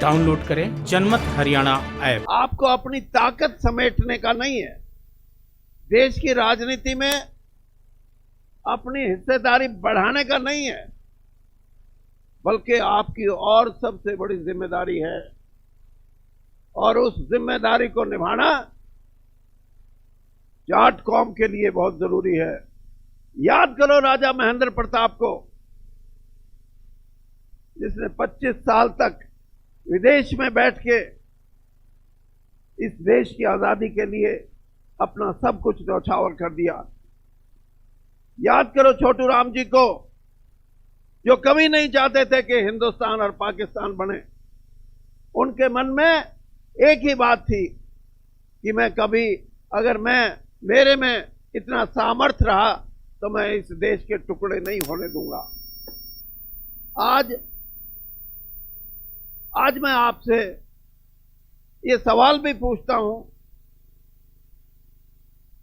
Download करें जनमत Haryana app. आपको अपनी ताकत समेटने का नहीं है, देश की राजनीति में अपनी हिस्सेदारी बढ़ाने का नहीं है, बल्कि आपकी और सबसे बड़ी जिम्मेदारी है और उस जिम्मेदारी को निभाना जाट कौम के लिए बहुत जरूरी है। याद करो राजा महेंद्र प्रताप को, जिसने 25 साल तक विदेश में बैठ के इस देश की आजादी के लिए अपना सब कुछ न्यौछावर कर दिया। याद करो छोटू राम जी को, जो कभी नहीं चाहते थे कि हिंदुस्तान और पाकिस्तान बने। उनके मन में एक ही बात थी कि मैं कभी, अगर मेरे में इतना सामर्थ्य रहा तो मैं इस देश के टुकड़े नहीं होने दूंगा। आज मैं आपसे ये सवाल भी पूछता हूं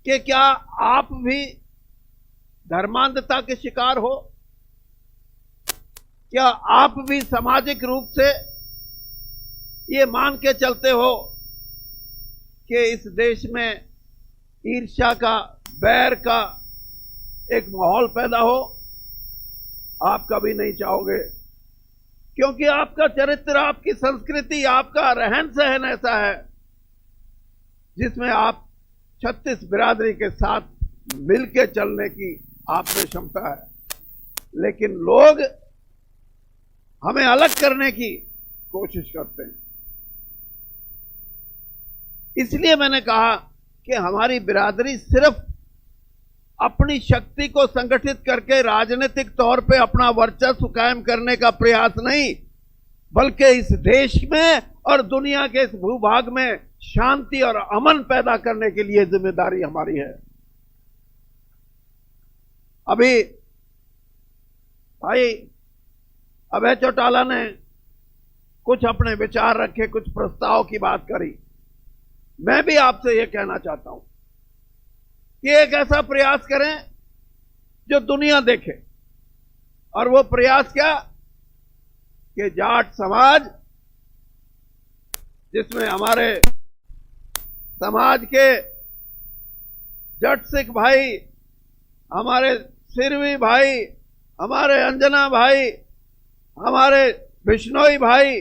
कि क्या आप भी धर्मांधता के शिकार हो? क्या आप भी सामाजिक रूप से ये मान के चलते हो कि इस देश में ईर्ष्या का, बैर का एक माहौल पैदा हो? आप कभी नहीं चाहोगे, क्योंकि आपका चरित्र, आपकी संस्कृति, आपका रहन सहन ऐसा है जिसमें आप 36 बिरादरी के साथ मिलके चलने की आप में क्षमता है। लेकिन लोग हमें अलग करने की कोशिश करते हैं। इसलिए मैंने कहा कि हमारी बिरादरी सिर्फ अपनी शक्ति को संगठित करके राजनीतिक तौर पे अपना वर्चस्व कायम करने का प्रयास नहीं, बल्कि इस देश में और दुनिया के इस भूभाग में शांति और अमन पैदा करने के लिए जिम्मेदारी हमारी है। अभी भाई अभय चौटाला ने कुछ अपने विचार रखे, कुछ प्रस्ताव की बात करी। मैं भी आपसे यह कहना चाहता हूं कि एक ऐसा प्रयास करें जो दुनिया देखे, और वो प्रयास क्या कि जाट समाज, जिसमें हमारे समाज के जट सिख भाई, हमारे सिरवी भाई, हमारे अंजना भाई, हमारे बिश्नोई भाई,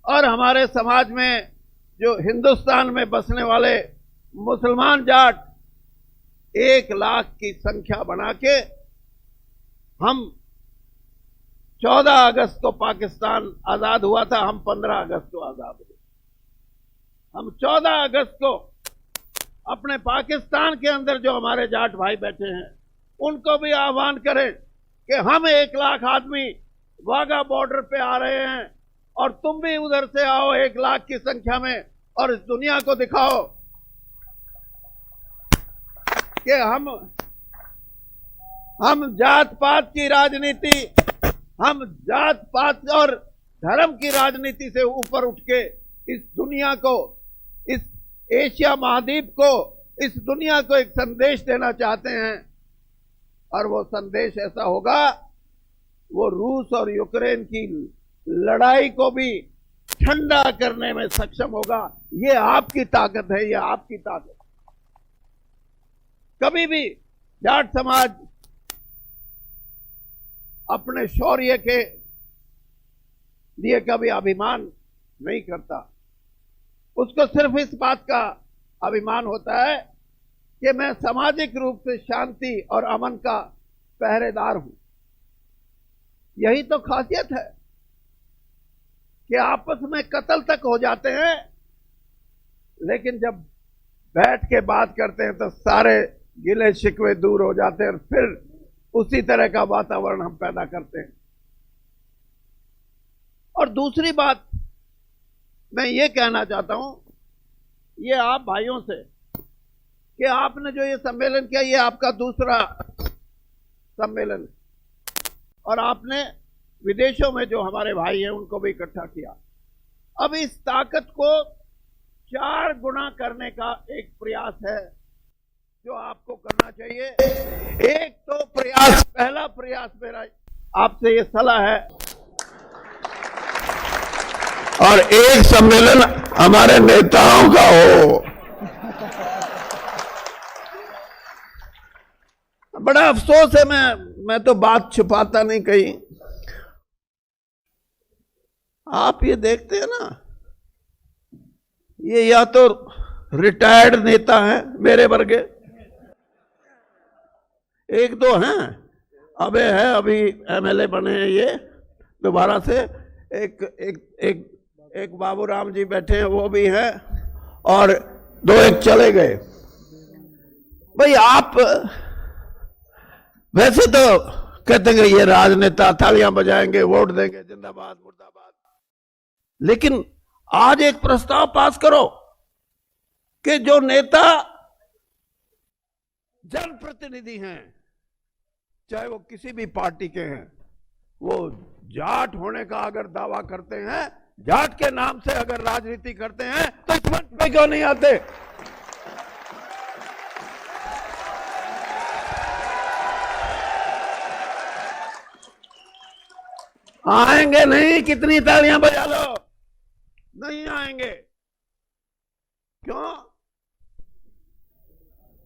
और हमारे समाज में जो हिंदुस्तान में बसने वाले मुसलमान जाट 1 लाख की संख्या बना के हम 14 अगस्त को पाकिस्तान आजाद हुआ था, हम 15 अगस्त को आजाद हुए। हम 14 अगस्त को अपने पाकिस्तान के अंदर जो हमारे जाट भाई बैठे हैं उनको भी आह्वान करें कि हम 1 लाख आदमी वाघा बॉर्डर पे आ रहे हैं और तुम भी उधर से आओ 1 लाख की संख्या में, और इस दुनिया को दिखाओ कि हम जात पात की राजनीति, हम जात पात और धर्म की राजनीति से ऊपर उठ के इस दुनिया को, इस एशिया महाद्वीप को, इस दुनिया को एक संदेश देना चाहते हैं। और वो संदेश ऐसा होगा, वो रूस और यूक्रेन की लड़ाई को भी ठंडा करने में सक्षम होगा। ये आपकी ताकत है, ये आपकी ताकत। कभी भी जाट समाज अपने शौर्य के लिए कभी अभिमान नहीं करता। उसको सिर्फ इस बात का अभिमान होता है कि मैं सामाजिक रूप से शांति और अमन का पहरेदार हूं। यही तो खासियत है कि आपस में कत्ल तक हो जाते हैं, लेकिन जब बैठ के बात करते हैं तो सारे गिले शिकवे दूर हो जाते हैं और फिर उसी तरह का वातावरण हम पैदा करते हैं। और दूसरी बात मैं ये कहना चाहता हूं, ये आप भाइयों से, कि आपने जो ये सम्मेलन किया, ये आपका दूसरा सम्मेलन है, और आपने विदेशों में जो हमारे भाई हैं उनको भी इकट्ठा किया। अब इस ताकत को 4 गुना करने का एक प्रयास है जो आपको करना चाहिए। एक तो प्रयास, पहला प्रयास मेरा आपसे ये सलाह है और एक सम्मेलन हमारे नेताओं का हो। बड़ा अफसोस है, मैं तो बात छुपाता नहीं कहीं। आप ये देखते हैं ना, ये या तो रिटायर्ड नेता हैं मेरे वर्गे, एक दो हैं, अबे है अभी एमएलए बने हैं ये दोबारा से, एक एक एक एक बाबूराम जी बैठे हैं वो भी हैं, और दो एक चले गए। भाई आप वैसे तो कहते हैं ये राजनेता तालियां बजाएंगे, वोट देंगे, जिंदाबाद मुर्दाबाद, लेकिन आज एक प्रस्ताव पास करो कि जो नेता जनप्रतिनिधि हैं, चाहे वो किसी भी पार्टी के हैं, वो जाट होने का अगर दावा करते हैं, जाट के नाम से अगर राजनीति करते हैं, तो इस मंच पे क्यों नहीं आते? आएंगे नहीं, कितनी तालियां बजा लो, नहीं आएंगे। क्यों?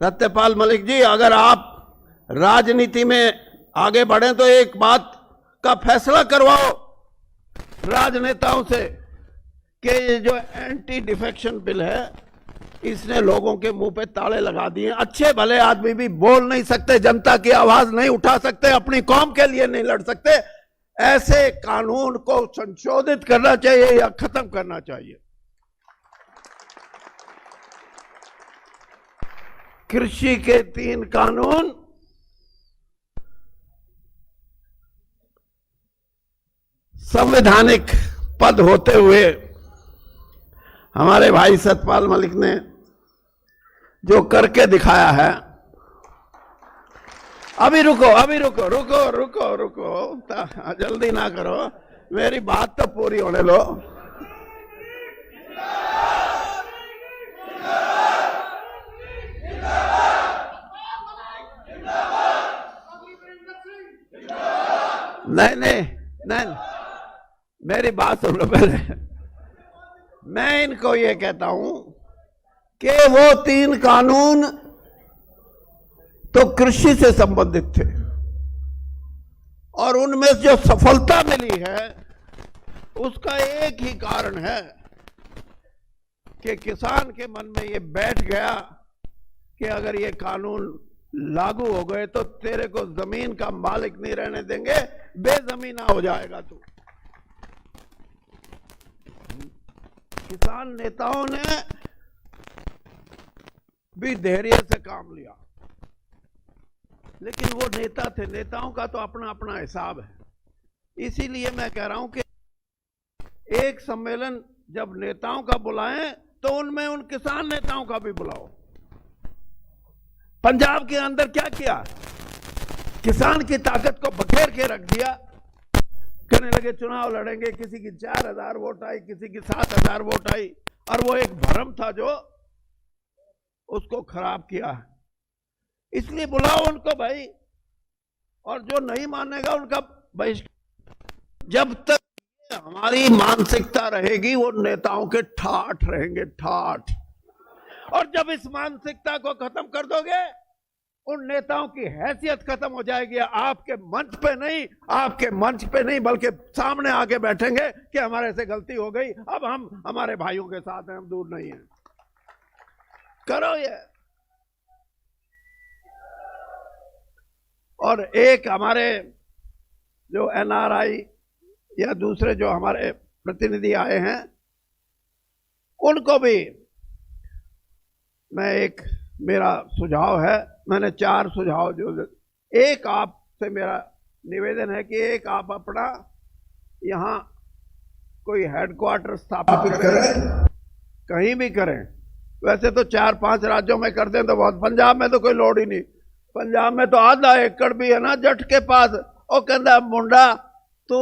सत्यपाल मलिक जी, अगर आप राजनीति में आगे बढ़े तो एक बात का फैसला करवाओ राजनेताओं से कि ये जो एंटी डिफेक्शन बिल है, इसने लोगों के मुंह पे ताले लगा दिए। अच्छे भले आदमी भी बोल नहीं सकते, जनता की आवाज नहीं उठा सकते, अपनी कौम के लिए नहीं लड़ सकते। ऐसे कानून को संशोधित करना चाहिए या खत्म करना चाहिए। कृषि के 3 कानून संवैधानिक पद होते हुए हमारे भाई सतपाल मलिक ने जो करके दिखाया है, अभी रुको जल्दी ना करो, मेरी बात तो पूरी होने लो। नहीं, मेरी बात सुन लो पहले। मैं इनको ये कहता हूं कि वो 3 कानून तो कृषि से संबंधित थे, और उनमें जो सफलता मिली है उसका एक ही कारण है कि किसान के मन में ये बैठ गया कि अगर ये कानून लागू हो गए तो तेरे को जमीन का मालिक नहीं रहने देंगे, बेजमीना हो जाएगा तू। किसान नेताओं ने भी धैर्य से काम लिया, लेकिन वो नेता थे, नेताओं का तो अपना अपना हिसाब है। इसीलिए मैं कह रहा हूं कि एक सम्मेलन जब नेताओं का बुलाएं तो उनमें उन किसान नेताओं का भी बुलाओ। पंजाब के अंदर क्या किया, किसान की ताकत को बखेर के रख दिया। कहने लगे चुनाव लड़ेंगे, किसी की 4000 वोट आई, किसी की 7000 वोट आई, और वो एक भ्रम था जो उसको खराब किया। इसलिए बुलाओ उनको भाई, और जो नहीं मानेगा उनका बहिष्कार। जब तक हमारी मानसिकता रहेगी वो नेताओं के ठाठ रहेंगे, ठाठ। और जब इस मानसिकता को खत्म कर दोगे, उन नेताओं की हैसियत खत्म हो जाएगी। आपके मंच पे नहीं बल्कि सामने आके बैठेंगे कि हमारे से गलती हो गई, अब हम हमारे भाइयों के साथ हैं, हम दूर नहीं हैं। करो ये। और एक हमारे जो एनआरआई या दूसरे जो हमारे प्रतिनिधि आए हैं, उनको भी मैं एक मेरा सुझाव है, मैंने 4 सुझाव जो, एक आपसे मेरा निवेदन है कि एक आप अपना यहाँ कोई हेडक्वार्टर स्थापित करें, कहीं भी करें। वैसे तो 4-5 राज्यों में कर दें तो बहुत, पंजाब में तो कोई लोड ही नहीं। पंजाब में तो आधा एकड़ भी है ना जट के पास। वो कहता मुंडा तू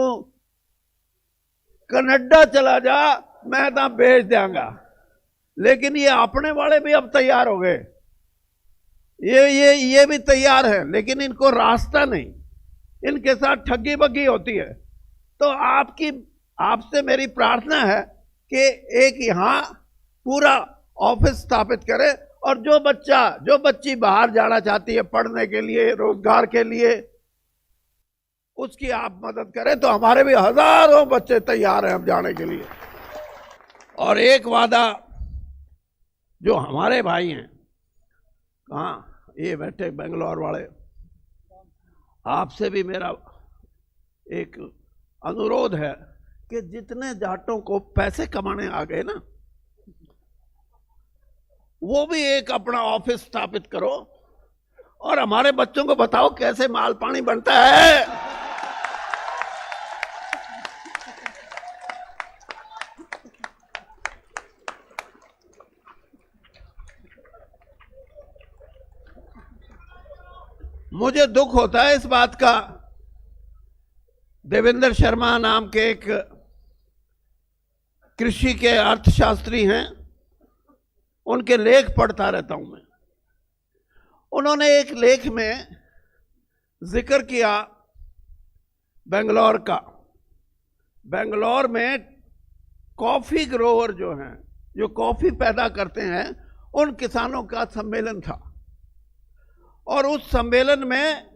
कनाडा चला जा, मैं तो बेच देंगा। लेकिन ये अपने वाले भी अब तैयार हो गए, ये भी तैयार है, लेकिन इनको रास्ता नहीं, इनके साथ ठगी बग्गी होती है। तो आपसे मेरी प्रार्थना है कि एक यहां पूरा ऑफिस स्थापित करे और जो बच्ची बाहर जाना चाहती है पढ़ने के लिए, रोजगार के लिए, उसकी आप मदद करें तो हमारे भी हजारों बच्चे तैयार हैं अब जाने के लिए। और एक वादा जो हमारे भाई हैं, कहाँ ये बैठे बेंगलोर वाले, आपसे भी मेरा एक अनुरोध है कि जितने जाटों को पैसे कमाने आ गए ना, वो भी एक अपना ऑफिस स्थापित करो और हमारे बच्चों को बताओ कैसे माल पानी बनता है। मुझे दुख होता है इस बात का, देवेंद्र शर्मा नाम के एक कृषि के अर्थशास्त्री हैं, उनके लेख पढ़ता रहता हूं मैं। उन्होंने एक लेख में जिक्र किया बेंगलोर का। बेंगलोर में कॉफी ग्रोवर जो हैं, जो कॉफी पैदा करते हैं, उन किसानों का सम्मेलन था और उस सम्मेलन में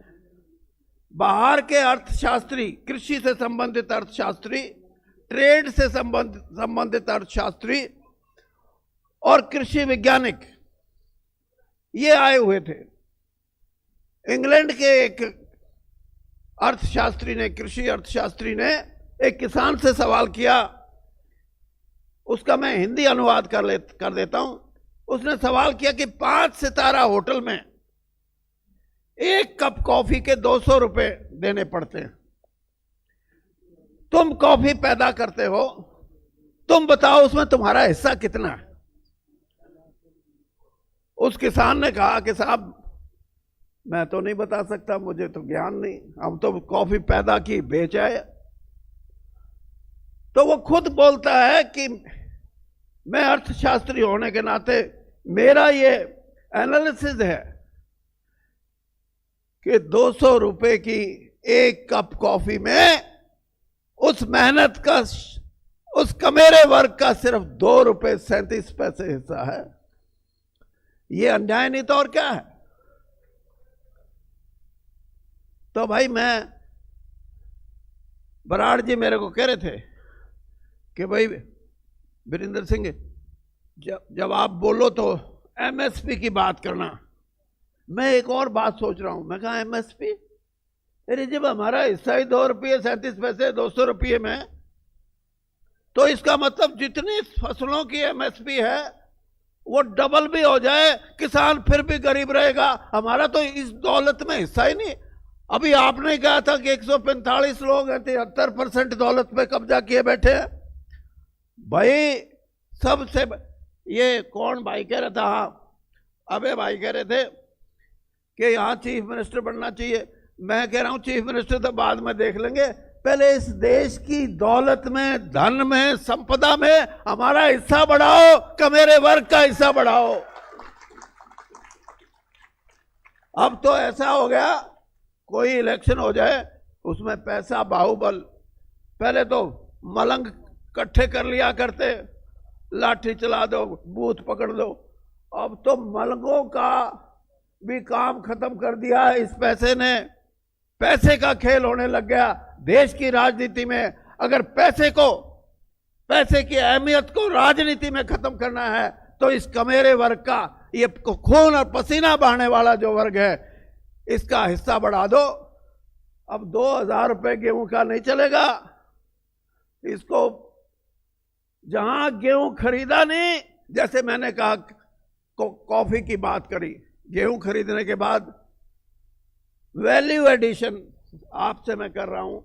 बाहर के अर्थशास्त्री, कृषि से संबंधित अर्थशास्त्री, ट्रेड से संबंधित अर्थशास्त्री और कृषि वैज्ञानिक ये आए हुए थे। इंग्लैंड के एक अर्थशास्त्री ने, कृषि अर्थशास्त्री ने एक किसान से सवाल किया, उसका मैं हिंदी अनुवाद कर देता हूं। उसने सवाल किया कि 5 सितारा होटल में एक कप कॉफी के 200 रुपए देने पड़ते हैं, तुम कॉफी पैदा करते हो, तुम बताओ उसमें तुम्हारा हिस्सा कितना है। उस किसान ने कहा कि साहब मैं तो नहीं बता सकता, मुझे तो ज्ञान नहीं, हम तो कॉफी पैदा की, बेच आए। तो वो खुद बोलता है कि मैं अर्थशास्त्री होने के नाते मेरा ये एनालिसिस है कि 200 रुपए की एक कप कॉफी में उस मेहनत का, उस कमेरे वर्ग का सिर्फ 2 रुपए 37 पैसे हिस्सा है। ये अन्याय नहीं तो और क्या है। तो भाई मैं, बराड़ जी मेरे को कह रहे थे कि भाई वीरेंद्र सिंह, जब आप बोलो तो एमएसपी की बात करना। मैं एक और बात सोच रहा हूं। मैं कहा एमएसपी, अरे जब हमारा हिस्सा ही 2 रुपये 37 पैसे 200 रुपये में, तो इसका मतलब जितनी फसलों की एमएसपी है वो डबल भी हो जाए, किसान फिर भी गरीब रहेगा, हमारा तो इस दौलत में हिस्सा ही नहीं। अभी आपने कहा था कि 145 लोग हैं, 73% दौलत पे कब्जा किए बैठे हैं। भाई सबसे ये कौन भाई कह रहा था, अबे भाई कह रहे थे कि यहां चीफ मिनिस्टर बनना चाहिए। मैं कह रहा हूं चीफ मिनिस्टर तो बाद में देख लेंगे, पहले इस देश की दौलत में, धन में, संपदा में हमारा हिस्सा बढ़ाओ, कमेरे वर्ग का हिस्सा बढ़ाओ। अब तो ऐसा हो गया, कोई इलेक्शन हो जाए उसमें पैसा बाहुबल, पहले तो मलंग इकट्ठे कर लिया करते, लाठी चला दो, बूथ पकड़ दो। अब तो मलंगों का भी काम खत्म कर दिया है इस पैसे ने। पैसे का खेल होने लग गया देश की राजनीति में। अगर पैसे की अहमियत को राजनीति में खत्म करना है तो इस कमेरे वर्ग का, ये खून और पसीना बहाने वाला जो वर्ग है, इसका हिस्सा बढ़ा दो। अब 2000 रुपए गेहूं का नहीं चलेगा। इसको जहां गेहूं खरीदा नहीं, जैसे मैंने कहा कॉफी की बात करी, गेहूं खरीदने के बाद वैल्यू एडिशन आपसे मैं कर रहा हूं।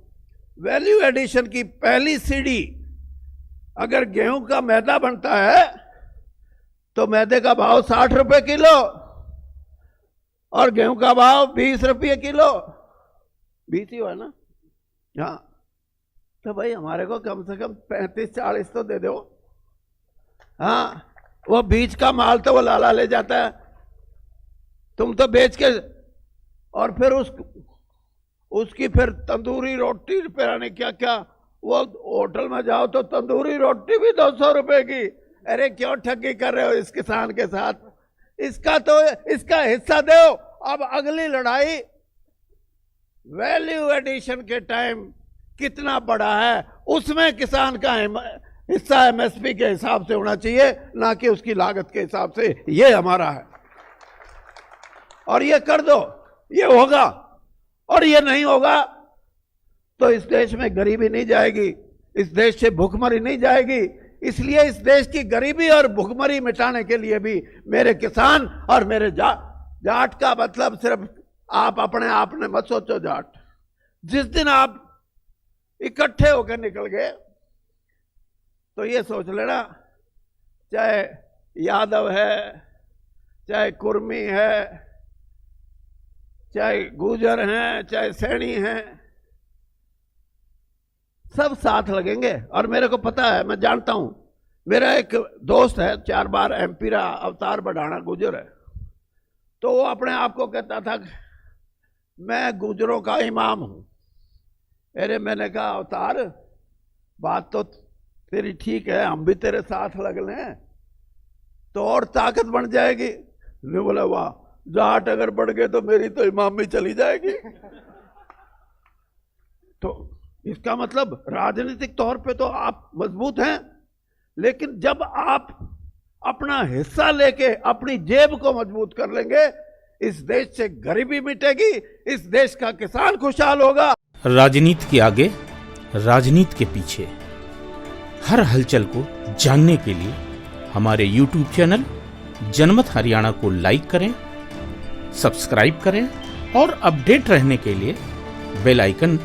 वैल्यू एडिशन की पहली सीढ़ी, अगर गेहूं का मैदा बनता है तो मैदे का भाव 60 रुपए किलो और गेहूं का भाव 20 रुपये किलो, 20 ही है ना। हाँ, तो भाई हमारे को कम से कम 35-40 तो दे दो। हाँ, वो बीच का माल तो वो लाला ले जाता है, तुम तो बेच के, और फिर उसकी फिर तंदूरी रोटी, फिर क्या क्या वो होटल में जाओ तो तंदूरी रोटी भी 200 रुपए की। अरे क्यों ठगी कर रहे हो इस किसान के साथ? इसका हिस्सा दो। अब अगली लड़ाई वैल्यू एडिशन के टाइम कितना बड़ा है, उसमें किसान का हिस्सा एमएसपी के हिसाब से होना चाहिए, ना कि उसकी लागत के हिसाब से। ये हमारा है और ये कर दो, ये होगा। और ये नहीं होगा तो इस देश में गरीबी नहीं जाएगी, इस देश से भूखमरी नहीं जाएगी। इसलिए इस देश की गरीबी और भूखमरी मिटाने के लिए भी मेरे किसान और मेरे जाट का मतलब सिर्फ आप अपने आप ने मत सोचो जाट। जिस दिन आप इकट्ठे होकर निकल गए तो ये सोच लेना, चाहे यादव है, चाहे कुर्मी है, चाहे गुजर हैं, चाहे सैनी हैं, सब साथ लगेंगे। और मेरे को पता है, मैं जानता हूं, मेरा एक दोस्त है 4 बार एमपी रहा, अवतार बढ़ाना गुजर है। तो वो अपने आप को कहता था मैं गुजरों का इमाम हूं। अरे मैंने कहा अवतार, बात तो तेरी ठीक है, हम भी तेरे साथ लग लें तो और ताकत बन जाएगी। मैं बोला वाह, जाट अगर बढ़ गए तो मेरी तो इमामी चली जाएगी। तो इसका मतलब राजनीतिक तौर पे तो आप मजबूत हैं, लेकिन जब आप अपना हिस्सा लेके अपनी जेब को मजबूत कर लेंगे, इस देश से गरीबी मिटेगी, इस देश का किसान खुशहाल होगा। राजनीति के आगे, राजनीति के पीछे, हर हलचल को जानने के लिए हमारे YouTube चैनल जनमत हरियाणा को लाइक करें, सब्सक्राइब करें और अपडेट रहने के लिए बेल आइकन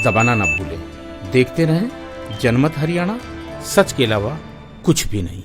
दबाना ना भूलें। देखते रहें जनमत हरियाणा, सच के अलावा कुछ भी नहीं।